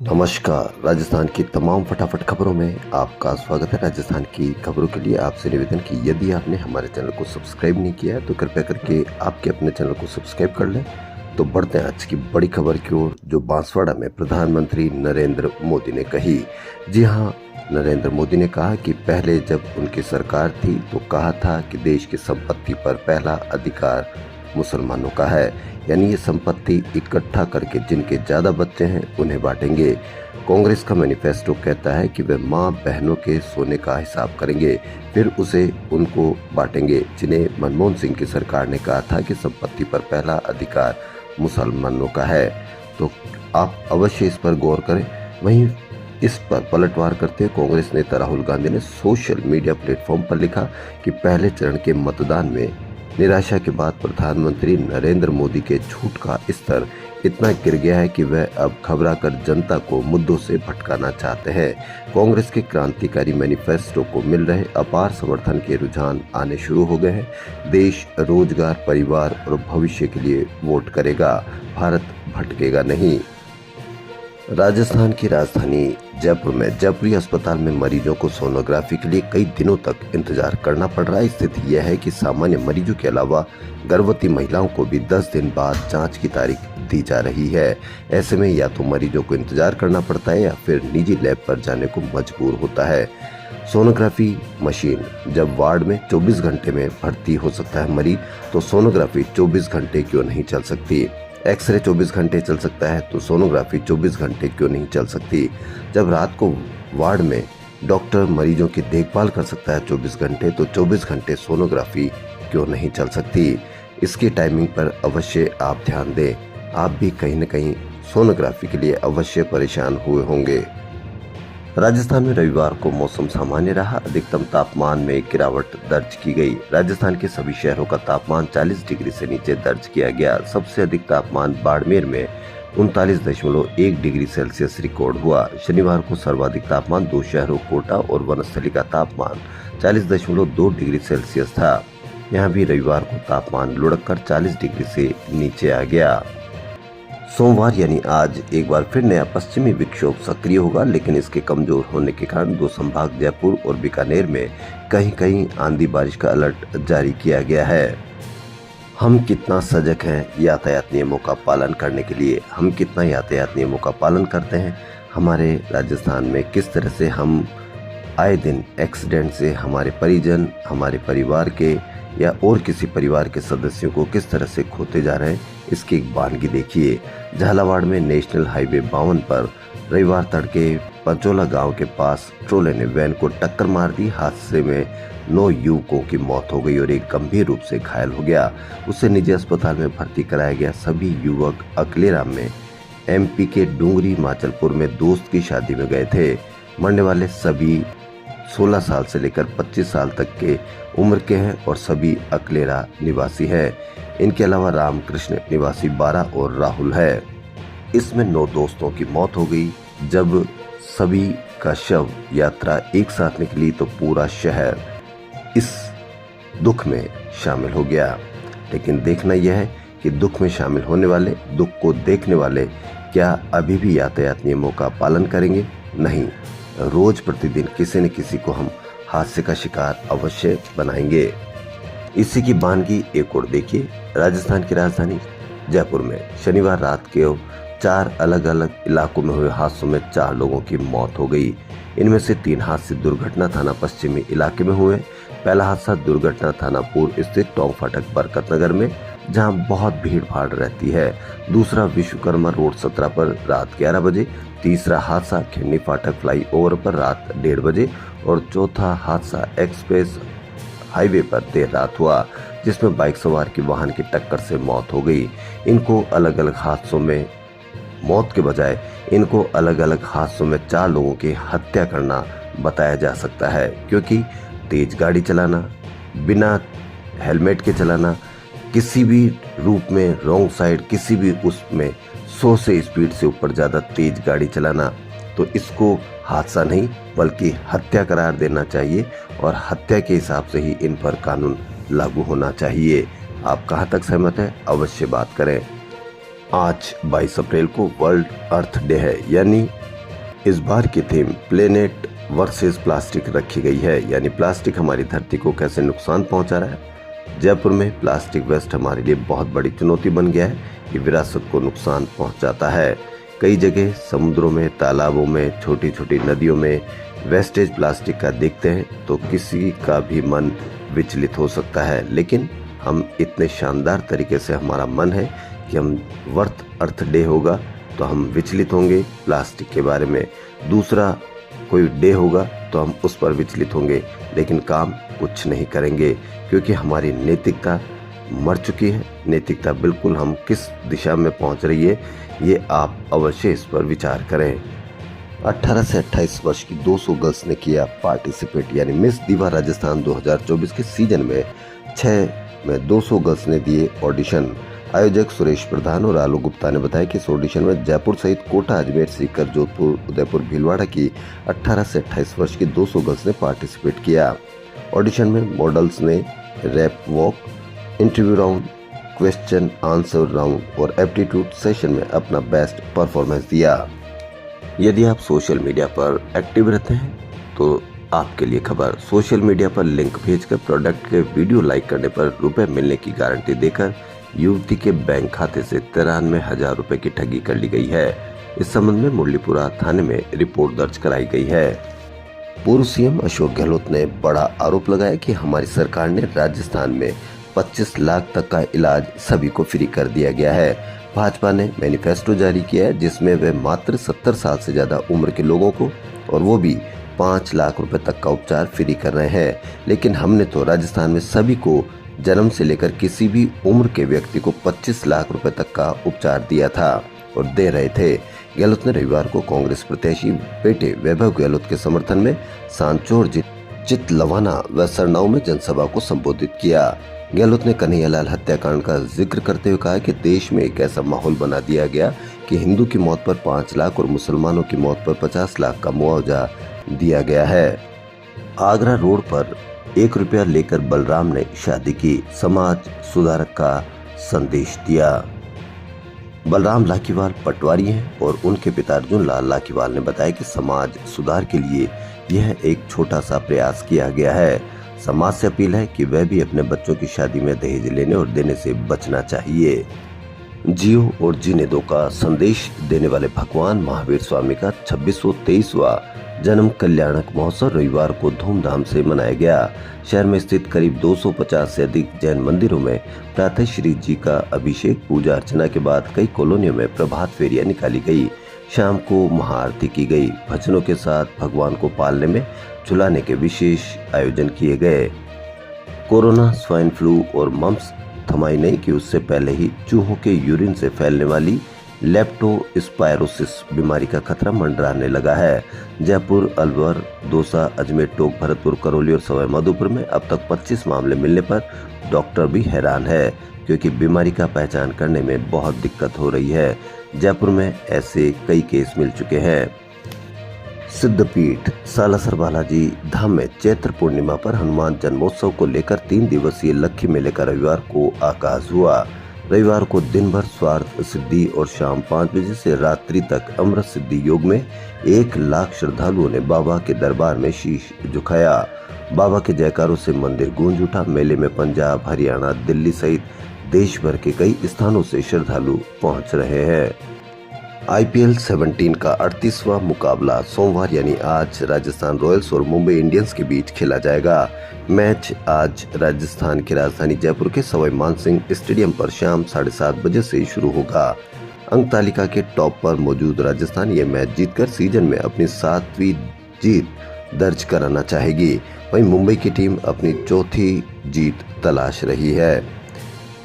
नमस्कार। राजस्थान की तमाम फटाफट खबरों में आपका स्वागत है। राजस्थान की खबरों के लिए आपसे निवेदन कि यदि आपने हमारे चैनल को सब्सक्राइब नहीं किया है तो कृपया करके आपके अपने चैनल को सब्सक्राइब कर लें। तो बढ़ते हैं आज की बड़ी खबर की ओर, जो बांसवाड़ा में प्रधानमंत्री नरेंद्र मोदी ने कही। जी हाँ, नरेंद्र मोदी ने कहा कि पहले जब उनकी सरकार थी तो कहा था कि देश की संपत्ति पर पहला अधिकार मुसलमानों का है, यानी ये संपत्ति इकट्ठा करके जिनके ज्यादा बच्चे हैं उन्हें बांटेंगे। कांग्रेस का मैनिफेस्टो कहता है कि वे मां बहनों के सोने का हिसाब करेंगे, फिर उसे उनको बांटेंगे। जिन्हें मनमोहन सिंह की सरकार ने कहा था कि संपत्ति पर पहला अधिकार मुसलमानों का है। तो आप अवश्य इस पर गौर करें। वहीं इस पर पलटवार करते हुए कांग्रेस नेता राहुल गांधी ने सोशल मीडिया प्लेटफॉर्म पर लिखा कि पहले चरण के मतदान में निराशा के बाद प्रधानमंत्री नरेंद्र मोदी के झूठ का स्तर इतना गिर गया है कि वह अब घबराकर जनता को मुद्दों से भटकाना चाहते हैं। कांग्रेस के क्रांतिकारी मैनिफेस्टो को मिल रहे अपार समर्थन के रुझान आने शुरू हो गए हैं। देश, रोजगार, परिवार और भविष्य के लिए वोट करेगा, भारत भटकेगा नहीं। राजस्थान की राजधानी जयपुर में जयपुरी अस्पताल में मरीजों को सोनोग्राफी के लिए कई दिनों तक इंतजार करना पड़ रहा है। स्थिति यह है कि सामान्य मरीजों के अलावा गर्भवती महिलाओं को भी 10 दिन बाद जांच की तारीख दी जा रही है। ऐसे में या तो मरीजों को इंतजार करना पड़ता है या फिर निजी लैब पर जाने को मजबूर होता है। सोनोग्राफी मशीन जब वार्ड में 24 घंटे में भर्ती हो सकता है मरीज, तो सोनोग्राफी 24 घंटे क्यों नहीं चल सकती? एक्सरे 24 घंटे चल सकता है तो सोनोग्राफी 24 घंटे क्यों नहीं चल सकती? जब रात को वार्ड में डॉक्टर मरीजों की देखभाल कर सकता है 24 घंटे, तो 24 घंटे सोनोग्राफी क्यों नहीं चल सकती? इसकी टाइमिंग पर अवश्य आप ध्यान दें। आप भी कहीं न कहीं सोनोग्राफी के लिए अवश्य परेशान हुए होंगे। राजस्थान में रविवार को मौसम सामान्य रहा। अधिकतम तापमान में गिरावट दर्ज की गई। राजस्थान के सभी शहरों का तापमान 40 डिग्री से नीचे दर्ज किया गया। सबसे अधिक तापमान बाड़मेर में 39.1 डिग्री सेल्सियस रिकॉर्ड हुआ। शनिवार को सर्वाधिक तापमान दो शहरों कोटा और वनस्थली का तापमान 40.2 डिग्री सेल्सियस था। यहाँ भी रविवार को तापमान लुढ़क कर 40 डिग्री से नीचे आ गया। सोमवार यानी आज एक बार फिर नया पश्चिमी विक्षोभ सक्रिय होगा, लेकिन इसके कमजोर होने के कारण दो संभाग जयपुर और बीकानेर में कहीं कहीं आंधी बारिश का अलर्ट जारी किया गया है। हम कितना सजग हैं यातायात नियमों का पालन करने के लिए? हम कितना यातायात नियमों का पालन करते हैं? हमारे राजस्थान में किस तरह से हम आए दिन एक्सीडेंट से हमारे परिजन, हमारे परिवार के या और किसी परिवार के सदस्यों को किस तरह से खोते जा रहे हैं, इसकी एक वानगी देखिए। झालावाड़ में नेशनल हाईवे 52 पर रविवार तड़के पंचोला गांव के पास ट्रोले ने वैन को टक्कर मार दी। हादसे में 9 युवकों की मौत हो गई और एक गंभीर रूप से घायल हो गया। उसे निजी अस्पताल में भर्ती कराया गया। सभी युवक अकलेराम में MP के डूंगरी माचलपुर में दोस्त की शादी में गए थे। मरने वाले सभी 16 साल से लेकर 25 साल तक के उम्र के हैं और सभी अकलेरा निवासी हैं। इनके अलावा रामकृष्ण निवासी 12 और राहुल है। इसमें 9 दोस्तों की मौत हो गई। जब सभी का शव यात्रा एक साथ निकली तो पूरा शहर इस दुख में शामिल हो गया। लेकिन देखना यह है कि दुख में शामिल होने वाले, दुख को देखने वाले क्या अभी भी यातायात नियमों का पालन करेंगे? नहीं। रोज प्रतिदिन किसी न किसी को हम हादसे का शिकार अवश्य बनाएंगे। इसी की वानगी एक और देखिए। राजस्थान की राजधानी जयपुर में शनिवार रात के 4 अलग अलग इलाकों में हुए हादसों में 4 लोगों की मौत हो गई। इनमें से 3 हादसे दुर्घटना थाना पश्चिमी इलाके में हुए। पहला हादसा दुर्घटना थाना पूर्व स्थित टोंक फाटक बरकत नगर में, जहां बहुत भीड़ भाड़ रहती है। दूसरा विश्वकर्मा रोड 17 पर रात 11 बजे। तीसरा हादसा खिंडी फाटक फ्लाई ओवर पर रात 1:30 बजे और चौथा हादसा एक्सप्रेस हाईवे पर देर रात हुआ, जिसमें बाइक सवार की वाहन की टक्कर से मौत हो गई। इनको अलग अलग हादसों में मौत के बजाय इनको अलग अलग हादसों में 4 लोगों की हत्या करना बताया जा सकता है, क्योंकि तेज गाड़ी चलाना, बिना हेलमेट के चलाना, किसी भी रूप में रॉन्ग साइड, किसी भी उसमें 100 से स्पीड से ऊपर ज्यादा तेज गाड़ी चलाना, तो इसको हादसा नहीं बल्कि हत्या करार देना चाहिए और हत्या के हिसाब से ही इन पर कानून लागू होना चाहिए। आप कहाँ तक सहमत हैं? अवश्य बात करें। आज 22 अप्रैल को वर्ल्ड अर्थ डे है, यानी इस बार की थीम प्लेनेट वर्सेस प्लास्टिक रखी गई है, यानी प्लास्टिक हमारी धरती को कैसे नुकसान पहुंचा रहा है। जयपुर में प्लास्टिक वेस्ट हमारे लिए बहुत बड़ी चुनौती बन गया है। ये विरासत को नुकसान पहुंचाता है। कई जगह समुद्रों में, तालाबों में, छोटी छोटी नदियों में वेस्टेज प्लास्टिक का देखते हैं तो किसी का भी मन विचलित हो सकता है, लेकिन हम इतने शानदार तरीके से हमारा मन है कि हम अर्थ डे होगा तो हम विचलित होंगे प्लास्टिक के बारे में, दूसरा कोई डे होगा तो हम उस पर विचलित होंगे, लेकिन काम कुछ नहीं करेंगे क्योंकि हमारी नैतिकता मर चुकी है। नैतिकता बिल्कुल हम किस दिशा में पहुंच रही है, ये आप अवश्य इस पर विचार करें। 18 से 28 वर्ष की 200 गर्ल्स ने किया पार्टिसिपेट, यानी मिस दीवा राजस्थान 2024 के सीजन में 6 में 200 गर्ल्स ने दिए ऑडिशन। आयोजक सुरेश प्रधान और आलोक गुप्ता ने बताया कि इस ऑडिशन में जयपुर सहित कोटा, अजमेर, सीकर, जोधपुर, उदयपुर, भीलवाड़ा की 18 से 28 वर्ष की 200 गर्ल्स ने पार्टिसिपेट किया। ऑडिशन में मॉडल्स ने ramp walk, interview round, question answer round और एप्टीट्यूड सेशन में अपना बेस्ट परफॉर्मेंस दिया। यदि आप सोशल मीडिया पर एक्टिव रहते हैं तो आपके लिए खबर, सोशल मीडिया पर लिंक भेजकर प्रोडक्ट के वीडियो लाइक करने पर रुपए मिलने की गारंटी देकर युवती के बैंक खाते से 93,000 रुपए की ठगी कर ली गई है। इस संबंध में मुरलीपुरा थाने में रिपोर्ट दर्ज कराई गई है। पूर्व सीएम अशोक गहलोत ने बड़ा आरोप लगाया कि हमारी सरकार ने राजस्थान में 25 लाख तक का इलाज सभी को फ्री कर दिया गया है। भाजपा ने मैनिफेस्टो जारी किया है जिसमें वे मात्र 70 साल से ज्यादा उम्र के लोगों को, और वो भी 5 लाख रुपए तक का उपचार फ्री कर रहे हैं। लेकिन हमने तो राजस्थान में सभी को जन्म से लेकर किसी भी उम्र के व्यक्ति को 25 लाख रुपए तक का उपचार दिया था और दे रहे थे। गहलोत ने रविवार को कांग्रेस प्रत्याशी बेटे वैभव गहलोत के समर्थन में सांचौर, चितलवाना व सरनाऊ में जनसभा को संबोधित किया। गहलोत ने कन्हैयालाल हत्याकांड का जिक्र करते हुए कहा कि देश में एक ऐसा माहौल बना दिया गया कि हिंदू की मौत पर 5 लाख और मुसलमानों की मौत पर 50 लाख का मुआवजा दिया गया है। आगरा रोड पर 1 रुपया लेकर बलराम ने शादी की, समाज सुधारक का संदेश दिया। बलराम लाखीवाल पटवारी हैं और उनके पिता अर्जुन लाल लाखीवाल ने बताया कि समाज सुधार के लिए यह एक छोटा सा प्रयास किया गया है। समाज से अपील है कि वह भी अपने बच्चों की शादी में दहेज लेने और देने से बचना चाहिए। जियो और जीने दो का संदेश देने वाले भगवान महावीर स्वामी का 2623वां जन्म कल्याणक महोत्सव रविवार को धूमधाम से मनाया गया। शहर में स्थित करीब 250 से अधिक जैन मंदिरों में प्रातः श्री जी का अभिषेक, पूजा अर्चना के बाद कई कॉलोनियों में प्रभात फेरियां निकाली गई। शाम को महाआरती की गई। भजनों के साथ भगवान को पालने में झुलाने के विशेष आयोजन किए गए। कोरोना, स्वाइन फ्लू और मम्प्स थमाई नहीं कि उससे पहले ही चूहों के यूरिन से फैलने वाली लेप्टोस्पायरोसिस बीमारी का खतरा मंडराने लगा है। जयपुर, अलवर, दौसा, अजमेर, टोंक, भरतपुर, करौली और सवाई माधोपुर में अब तक 25 मामले मिलने पर डॉक्टर भी हैरान है क्योंकि बीमारी का पहचान करने में बहुत दिक्कत हो रही है। जयपुर में ऐसे कई केस मिल चुके हैं। सिद्धपीठ सालासर बालाजी धाम में चैत्र पूर्णिमा पर हनुमान जन्मोत्सव को लेकर 3 दिवसीय लक्खी मेले का रविवार को आगाज हुआ। रविवार को दिन भर स्वार्थ सिद्धि और शाम 5 बजे से रात्रि तक अमृत सिद्धि योग में 1 लाख श्रद्धालुओं ने बाबा के दरबार में शीश झुकाया। बाबा के जयकारों से मंदिर गूंज उठा। मेले में पंजाब, हरियाणा, दिल्ली सहित देश भर के कई स्थानों से श्रद्धालु पहुंच रहे हैं। IPL 17 का 38वां मुकाबला सोमवार यानी आज राजस्थान रॉयल्स और मुंबई इंडियंस के बीच खेला जाएगा। मैच आज राजस्थान की राजधानी जयपुर के सवाई मानसिंह स्टेडियम पर शाम 7:30 बजे से शुरू होगा। अंक तालिका के टॉप पर मौजूद राजस्थान ये मैच जीतकर सीजन में अपनी 7वीं जीत दर्ज कराना चाहेगी। वहीं मुंबई की टीम अपनी 4थी जीत तलाश रही है।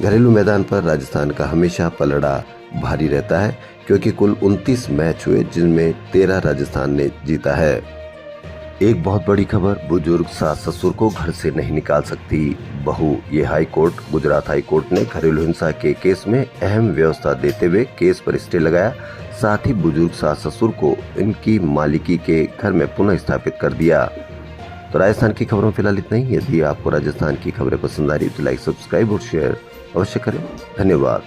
घरेलू मैदान पर राजस्थान का हमेशा पलड़ा भारी रहता है क्योंकि कुल 29 मैच हुए जिनमें 13 राजस्थान ने जीता है। एक बहुत बड़ी खबर, बुजुर्ग सास ससुर को घर से नहीं निकाल सकती बहू। ये high court, Gujarat high court ने घरेलू हिंसा के केस में अहम व्यवस्था देते हुए केस पर स्टे लगाया। साथ ही बुजुर्ग सास ससुर को इनकी मालिकी के घर में पुनः स्थापित कर दिया। तो राजस्थान की खबरों में फिलहाल इतना ही। यदि आपको राजस्थान की खबरें पसंद आ रही तो लाइक, सब्सक्राइब और शेयर अवश्य करें। धन्यवाद।